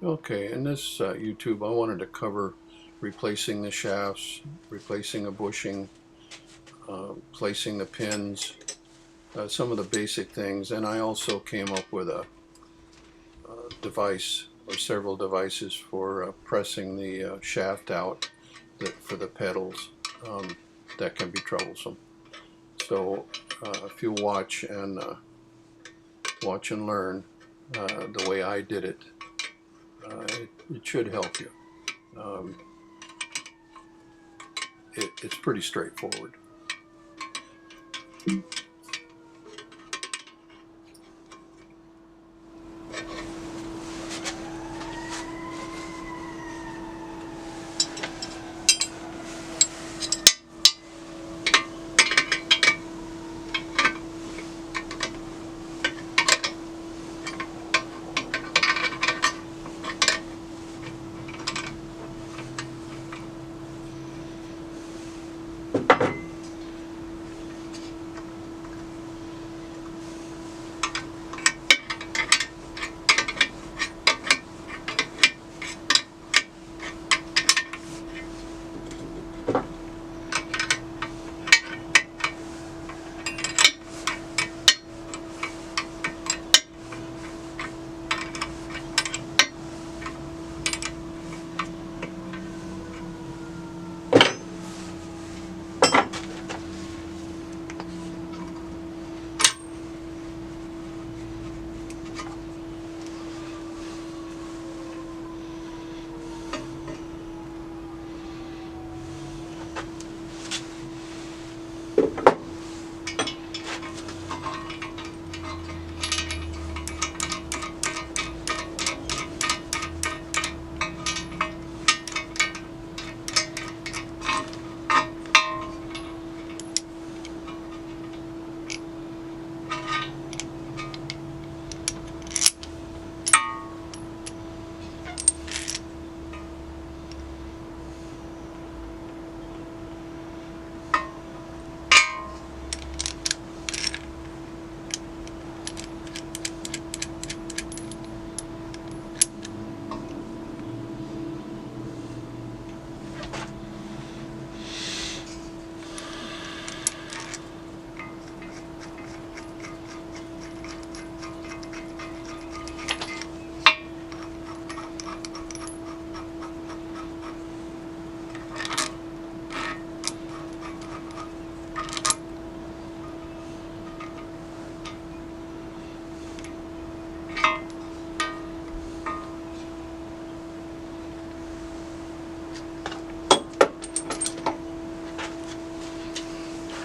Okay, in this YouTube, I wanted to cover replacing the shafts, replacing a bushing, placing the pins, some of the basic things, and I also came up with a device or several devices for pressing the shaft out for the pedals. That can be troublesome. So if you watch and learn the way I did it, it should help you. Um, it's pretty straightforward.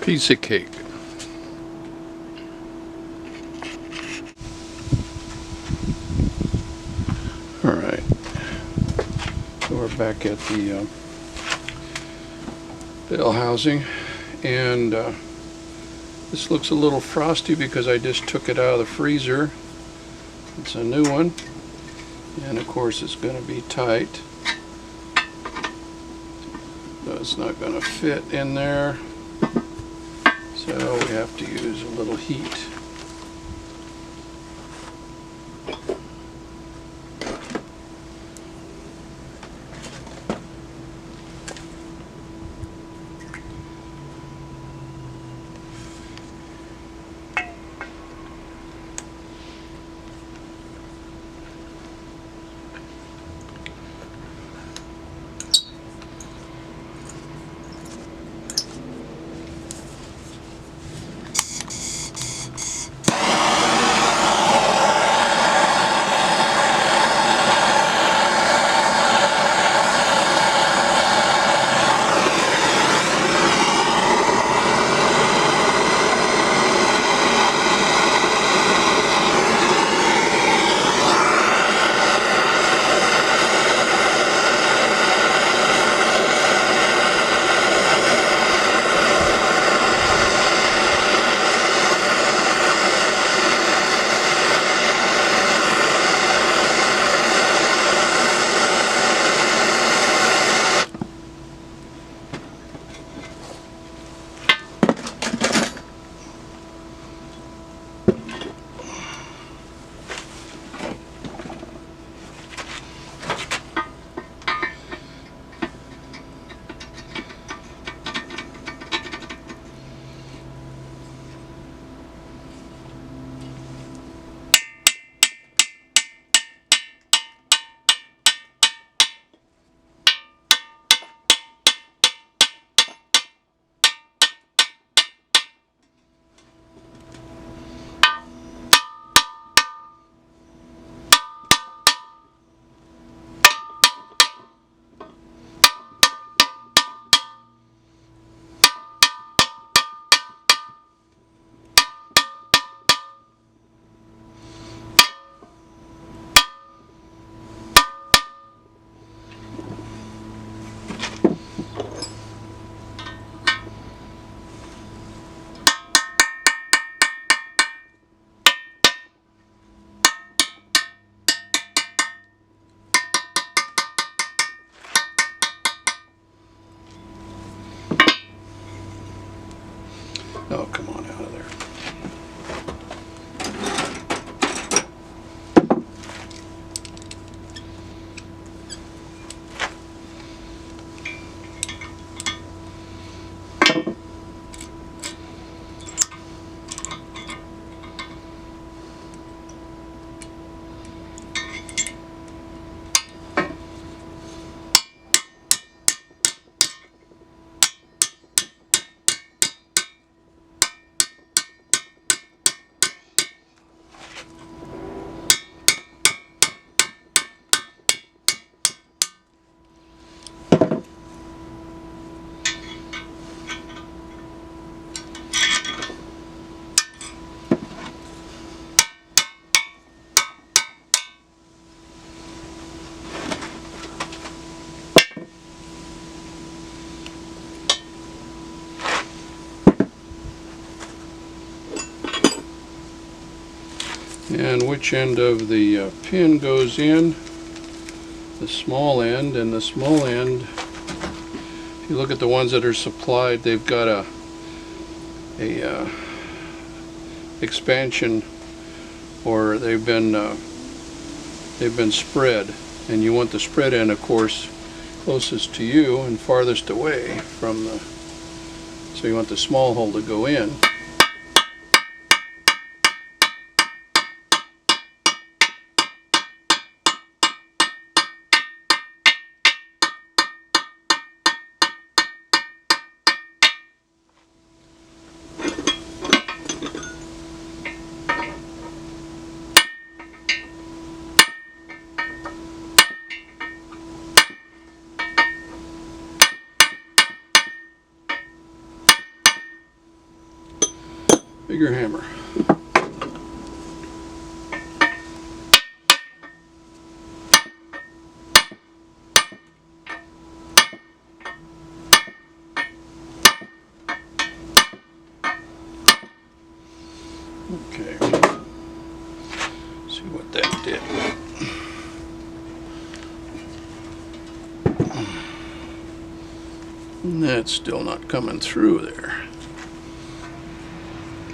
Piece of cake. All right, so we're back at the Bellhousing, and this looks a little frosty because I just took it out of the freezer. It's a new one, and of course it's going to be tight, so it's not going to fit in there, so we have to use a little heat. Oh, come on out of there. And which end of the pin goes in? The small end. And the small end, if you look at the ones that are supplied, they've got a expansion, or they've been spread, and you want the spread end, of course, closest to you and farthest away from the, so you want the small hole to go in. Bigger hammer. Okay, see what that did. And that's still not coming through there.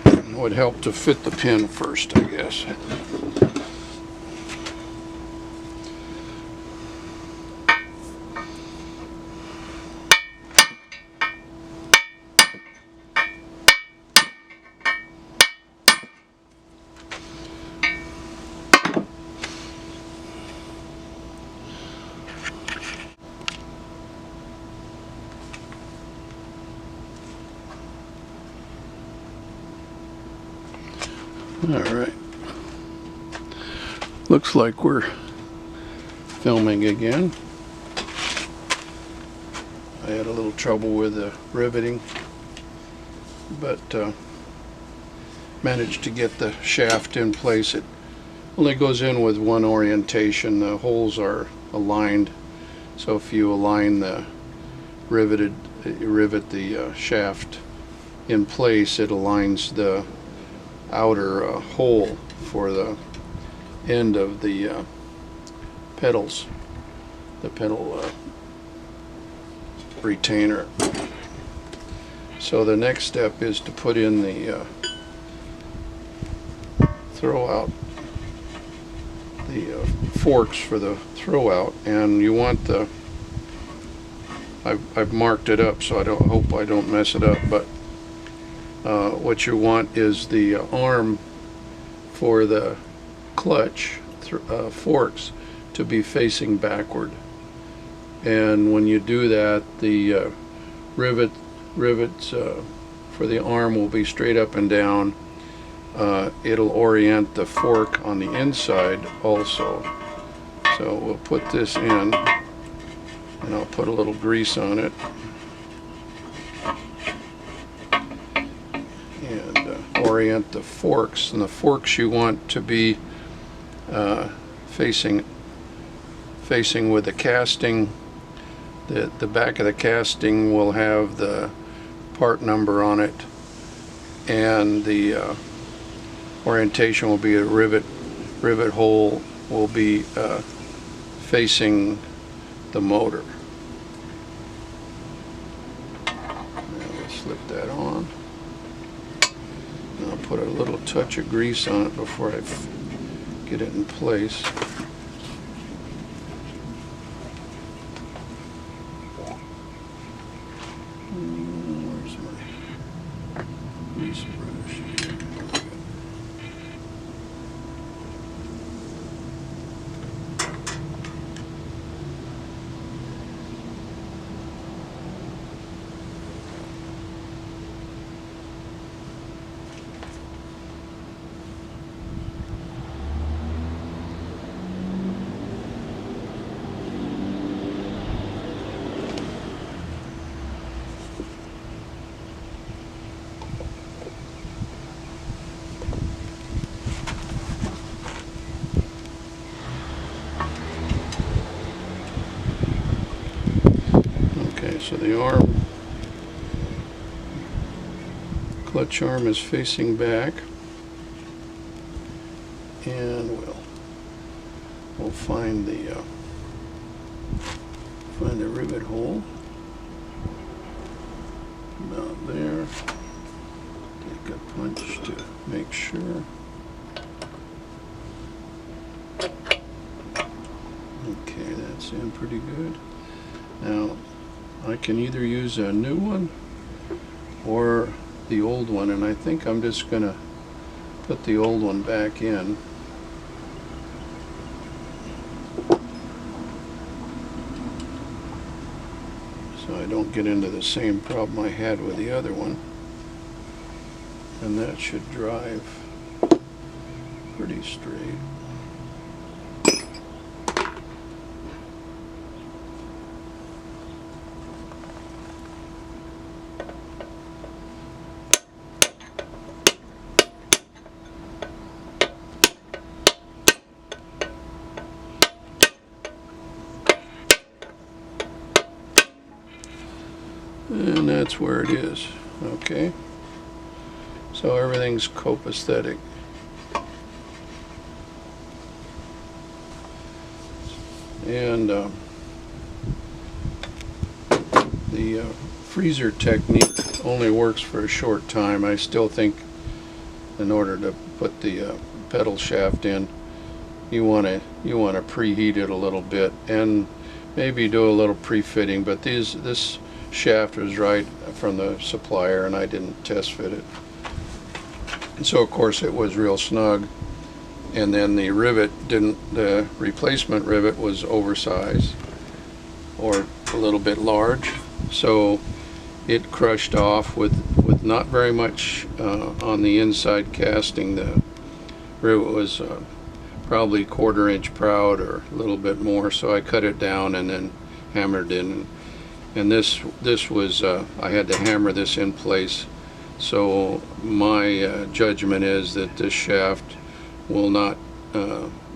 It would help to fit the pin first, I guess. Alright. Looks like we're filming again. I had a little trouble with the riveting, but managed to get the shaft in place. It only goes in with one orientation. The holes are aligned, so if you align the rivet the shaft in place, it aligns the outer hole for the end of the pedals, the pedal retainer. So the next step is to put in the throw out, the forks for the throw out, and you want the, I've marked it up so I hope I don't mess it up, but what you want is the arm for the clutch forks to be facing backward, and when you do that, the rivets for the arm will be straight up and down. It'll orient the fork on the inside also. So we'll put this in, and I'll put a little grease on it. Orient the forks, and the forks you want to be facing with the casting. The back of the casting will have the part number on it, and the orientation will be a rivet hole will be facing the motor. Now we'll slip that on. put a little touch of grease on it before I get it in place. Where's my grease brush? So the clutch arm is facing back, and we'll find the rivet hole about there. Take a punch to make sure. Okay, that's in pretty good. Now I can either use a new one or the old one, and I think I'm just gonna put the old one back in. So I don't get into the same problem I had with the other one. And that should drive pretty straight. And that's where it is. Okay, so everything's copacetic. And the freezer technique only works for a short time. I still think in order to put the pedal shaft in, you want to preheat it a little bit and maybe do a little pre-fitting, but this shaft was right from the supplier and I didn't test fit it, and so of course it was real snug. And then the replacement rivet was oversized or a little bit large, so it crushed off with not very much on the inside casting. The rivet was probably 1/4 inch proud or a little bit more, so I cut it down and then hammered in. And this was I had to hammer this in place. So my judgment is that this shaft will not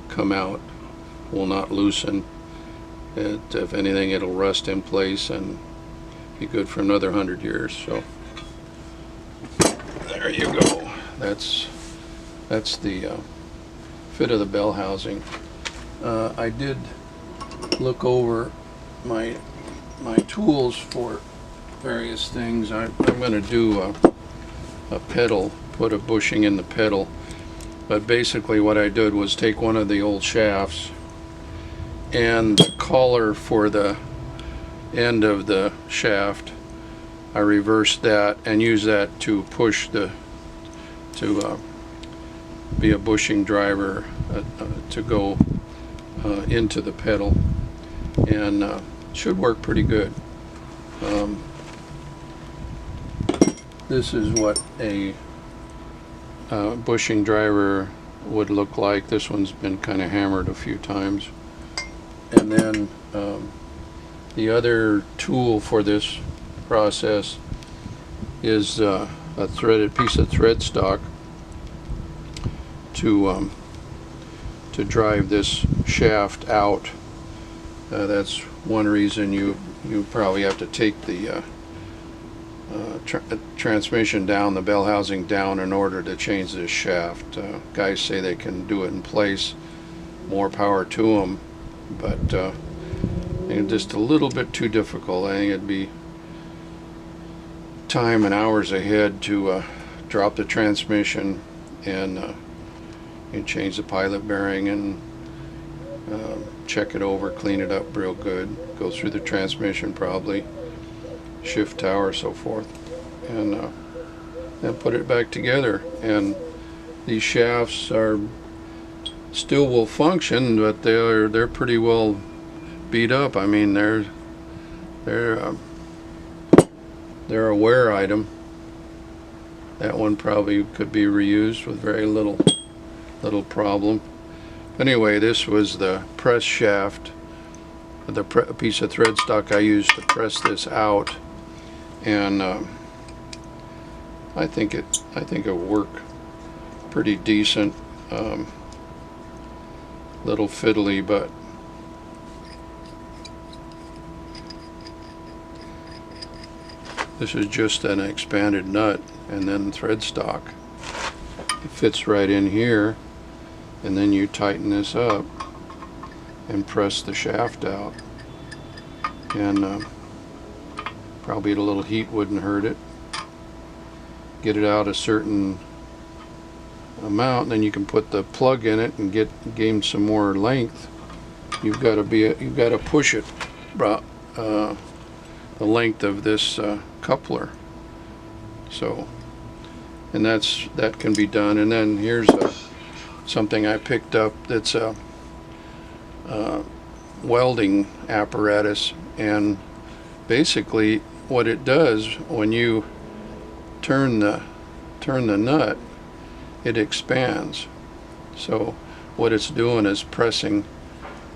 come out, will not loosen. If anything, it'll rust in place and be good for another 100 years. So there you go. That's the fit of the bell housing. I did look over my tools for various things. I'm going to do a pedal, put a bushing in the pedal. But basically what I did was take one of the old shafts and the collar for the end of the shaft, I reversed that and used that to push to be a bushing driver to go into the pedal, and should work pretty good. This is what a bushing driver would look like. This one's been kind of hammered a few times. And then the other tool for this process is a threaded piece of thread stock to drive this shaft out. That's one reason you probably have to take the transmission down, the bell housing down, in order to change this shaft. Guys say they can do it in place. More power to them, but it's just a little bit too difficult. I think it'd be time and hours ahead to drop the transmission, and you change the pilot bearing and check it over, clean it up real good, go through the transmission probably, shift tower, so forth, and then put it back together. And these shafts are still will function, but they're pretty well beat up. I mean, they're a wear item. That one probably could be reused with very little problem. Anyway, this was the press shaft, the piece of thread stock I used to press this out, and I think it'll work pretty decent. Little fiddly, but this is just an expanded nut and then thread stock. It fits right in here, and then you tighten this up and press the shaft out, and probably a little heat wouldn't hurt it. Get it out a certain amount, and then you can put the plug in it and gain some more length. You've got to push it about the length of this coupler. So, and that can be done. And then here's something I picked up that's a welding apparatus, and basically what it does, when you turn the nut, it expands. So what it's doing is pressing,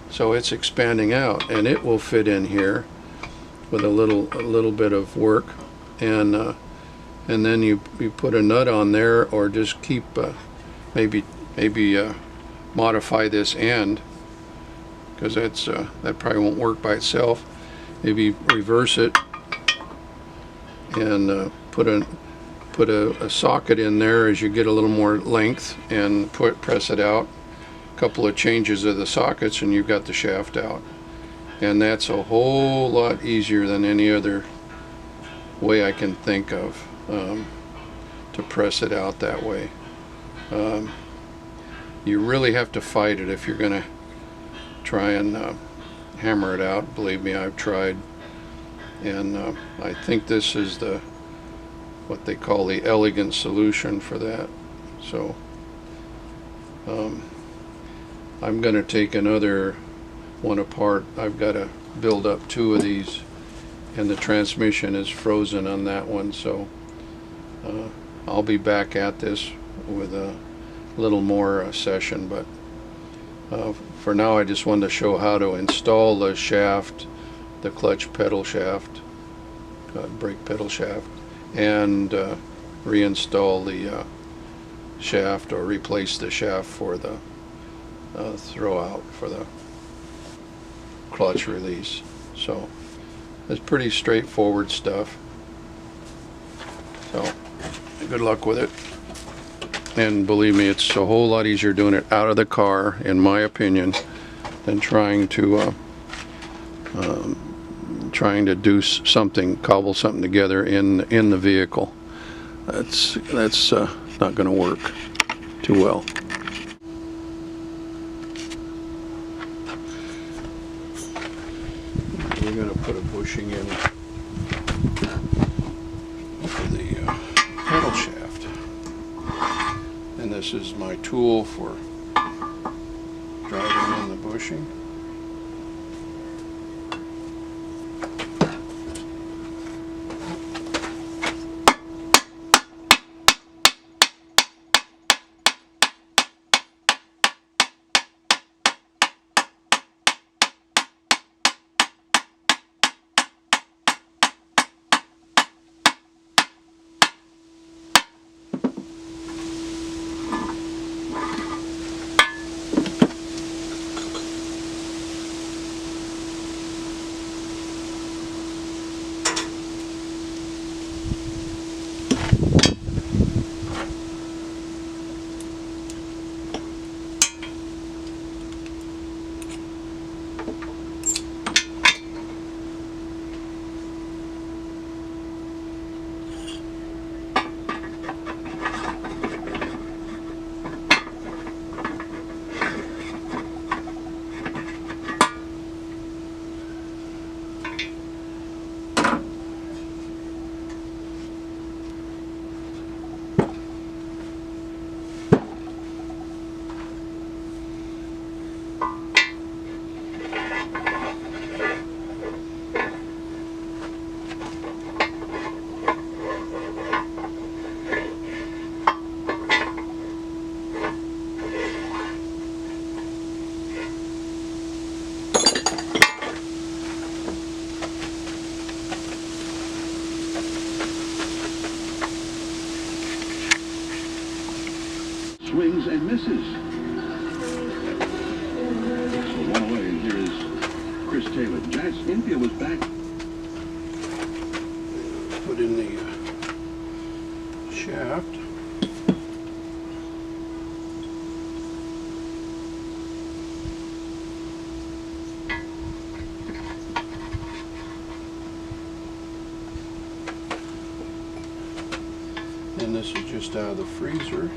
so it's expanding out, and it will fit in here with a little bit of work, and then you put a nut on there, or just keep maybe modify this end, because that probably won't work by itself. Maybe reverse it and put a socket in there as you get a little more length, and press it out. A couple of changes of the sockets, and you've got the shaft out. And that's a whole lot easier than any other way I can think of to press it out that way. You really have to fight it if you're going to try and hammer it out. Believe me, I've tried, and I think this is what they call the elegant solution for that. So I'm going to take another one apart. I've got to build up two of these, and the transmission is frozen on that one, so I'll be back at this with a little more session, but for now I just wanted to show how to install the shaft, the clutch pedal shaft, brake pedal shaft, and reinstall the shaft, or replace the shaft for the throw out for the clutch release. So it's pretty straightforward stuff. So good luck with it. And believe me, it's a whole lot easier doing it out of the car, in my opinion, than trying to do something, cobble something together in the vehicle. That's not going to work too well. We're going to put a bushing in for the pedal shaft, and this is my tool for driving in the bushing. Swings and misses. It's a long way, and here is Chris Taylor. Giants infield was back. Put in the shaft. And this is just out of the freezer.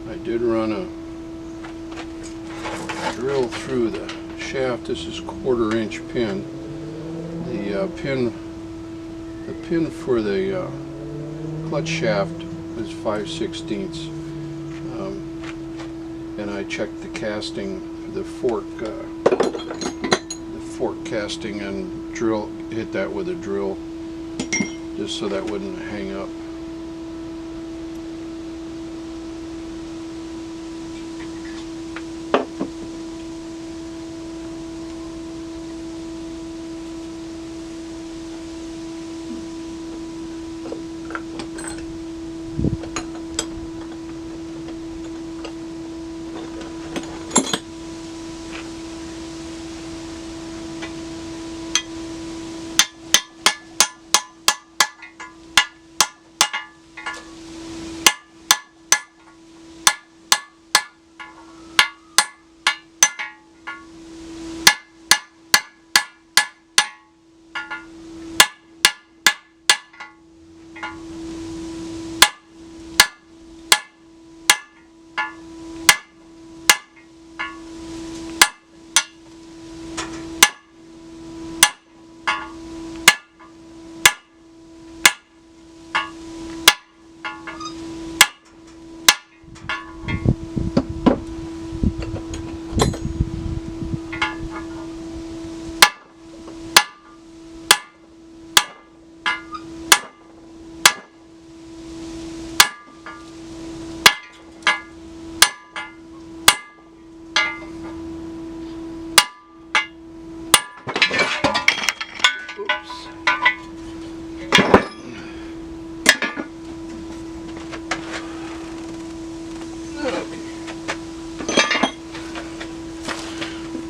I did run a drill through the shaft. This is 1/4 inch pin. The pin for the clutch shaft is 5/16, and I checked the casting, the fork casting, and hit that with a drill, just so that wouldn't hang up.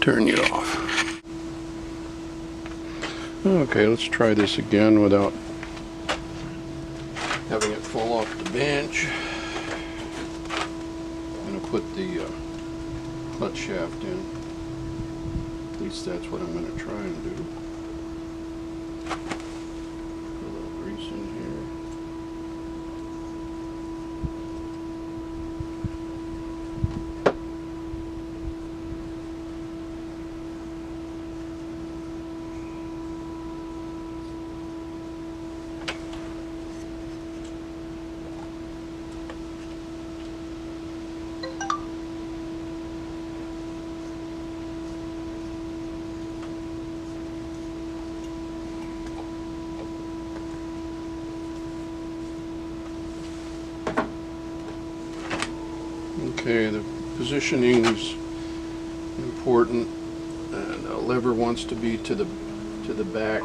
Turn you off. Okay, let's try this again without having it fall off the bench. I'm going to put the clutch shaft in. At least that's what I'm going to try and do. Put a little grease in here. Okay, the positioning is important, and the lever wants to be to the back,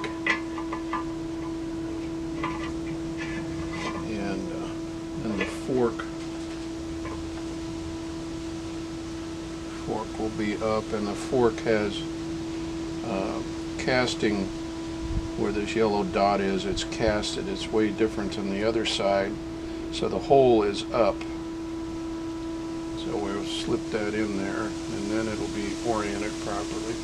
and the fork will be up, and the fork has casting where this yellow dot is. It's casted. It's way different than the other side, so the hole is up. So we'll slip that in there, and then it'll be oriented properly.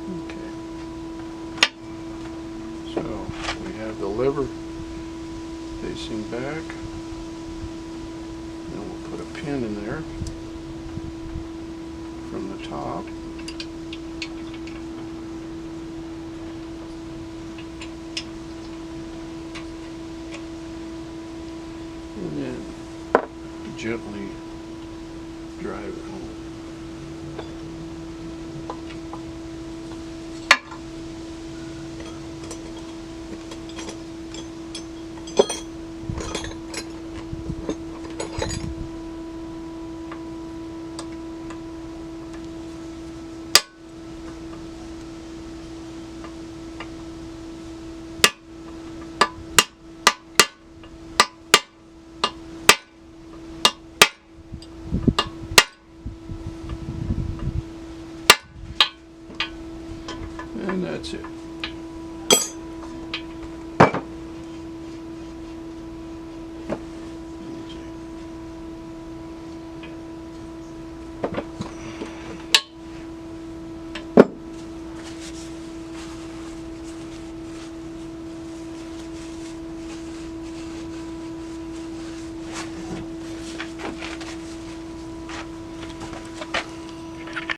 Okay. So we have the lever facing back, and we'll put a pin in there from the top. gently drive it home.